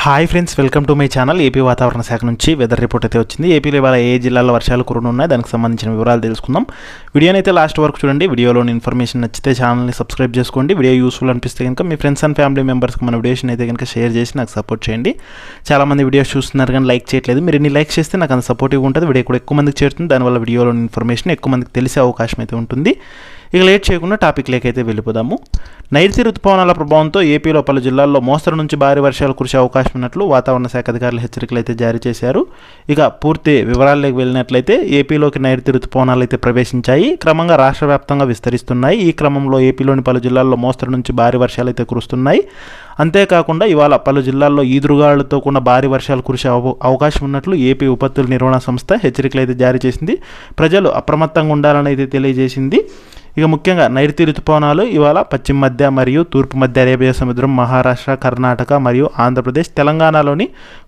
Hi friends, welcome to my channel. AP వాతావరణ శాఖ నుంచి వెదర్ రిపోర్ట్ అయితే వచ్చింది. ఏపీలో ఇవాళ ఏ జిల్లాల్లో వర్షాలు కురనున్నాయి, దానికి సంబంధించిన వివరాలు తెలుసుకుందాం. వీడియోని అయితే లాస్ట్ వరకు చూడండి. వీడియోలోని ఇన్ఫర్మేషన్ నచ్చితే ఛానల్ని సబ్స్క్రైబ్ చేసుకోండి. వీడియో యూస్ఫుల్ అనిపిస్తే కనుక మీ ఫ్రెండ్స్ అండ్ ఫ్యామిలీ మెంబర్స్కి మన వీడియోస్ని అయితే కనుక షేర్ చేసి నాకు సపోర్ట్ చేయండి. చాలామంది వీడియోస్ చూస్తున్నారు కానీ లైక్ చేయట్లేదు. మీరు ఇన్ని లైక్ చేస్తే నాకు అంత సపోర్టివ్గా ఉంటుంది. వీడియో కూడా ఎక్కువ మందికి చేరుతుంది. దానివల్ల వీడియోలోని ఇన్ఫర్మేషన్ ఎక్కువ మందికి తెలిసే అవకాశం అయితే ఉంటుంది. ఇక లేట్ చేయకుండా టాపిక్లోకి అయితే వెళ్ళిపోదాము. నైరుతి రుతుపవనాల ప్రభావంతో ఏపీలో పలు జిల్లాల్లో మోస్తరు నుంచి భారీ వర్షాలు కురిసే అవకాశం ఉన్నట్లు వాతావరణ శాఖ అధికారులు హెచ్చరికలు అయితే జారీ చేశారు. ఇక పూర్తి వివరాల్లోకి వెళ్ళినట్లయితే ఏపీలోకి నైరుతి రుతుపవనాలు అయితే ప్రవేశించాయి. క్రమంగా రాష్ట్ర వ్యాప్తంగా విస్తరిస్తున్నాయి. ఈ క్రమంలో ఏపీలోని పలు జిల్లాల్లో మోస్తరు నుంచి భారీ వర్షాలు అయితే కురుస్తున్నాయి. అంతేకాకుండా ఇవాళ పలు జిల్లాల్లో ఈదురుగాలులతో కూడా భారీ వర్షాలు కురిసే అవకాశం ఉన్నట్లు ఏపీ విపత్తుల నిర్వహణ సంస్థ హెచ్చరికలు అయితే జారీ చేసింది. ప్రజలు అప్రమత్తంగా ఉండాలని అయితే తెలియజేసింది. ఇక ముఖ్యంగా నైరుతి రుతుపవనాలు ఇవాళ పశ్చిమ మధ్య మరియు తూర్పు మధ్య అరేబియా సముద్రం, మహారాష్ట్ర, కర్ణాటక మరియు ఆంధ్రప్రదేశ్, తెలంగాణలోని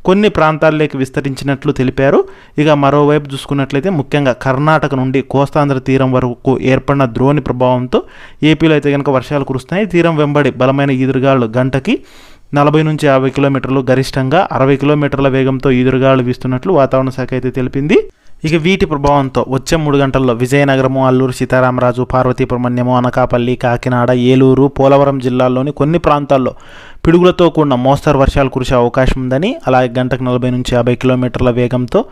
కొన్ని ప్రాంతాల్లోకి విస్తరించినట్లు తెలిపారు. ఇక మరోవైపు చూసుకున్నట్లయితే ముఖ్యంగా కర్ణాటక నుండి కోస్తాంధ్ర తీరం వరకు ఏర్పడిన ద్రోణి ప్రభావంతో ఏపీలో అయితే కనుక వర్షాలు కురుస్తున్నాయి. తీరం వెంబడి బలమైన ఈదురుగాలు గంటకి 40 నుంచి 50 కిలోమీటర్లు, గరిష్టంగా 60 కిలోమీటర్ల వేగంతో ఈదురుగాలు వీస్తున్నట్లు వాతావరణ శాఖ అయితే తెలిపింది. ఇక వీటి ప్రభావంతో వచ్చే 3 గంటల్లో విజయనగరము, అల్లూరు సీతారామరాజు, పార్వతీపురమన్యము, అనకాపల్లి, కాకినాడ, ఏలూరు, పోలవరం జిల్లాల్లోని కొన్ని ప్రాంతాల్లో పిడుగులతో కూడిన మోస్తరు వర్షాలు కురిసే అవకాశం ఉందని, అలాగే గంటకు 40 నుంచి 50 కిలోమీటర్ల వేగంతో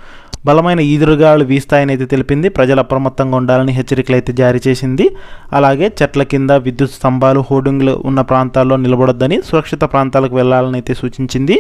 బలమైన ఈదురుగాలు వీస్తాయని అయితే తెలిపింది. ప్రజలు అప్రమత్తంగా ఉండాలని హెచ్చరికలు అయితే జారీ చేసింది. అలాగే చెట్ల కింద, విద్యుత్ స్తంభాలు, హోర్డింగ్లు ఉన్న ప్రాంతాల్లో నిలబడొద్దని, సురక్షిత ప్రాంతాలకు వెళ్లాలని అయితే సూచించింది.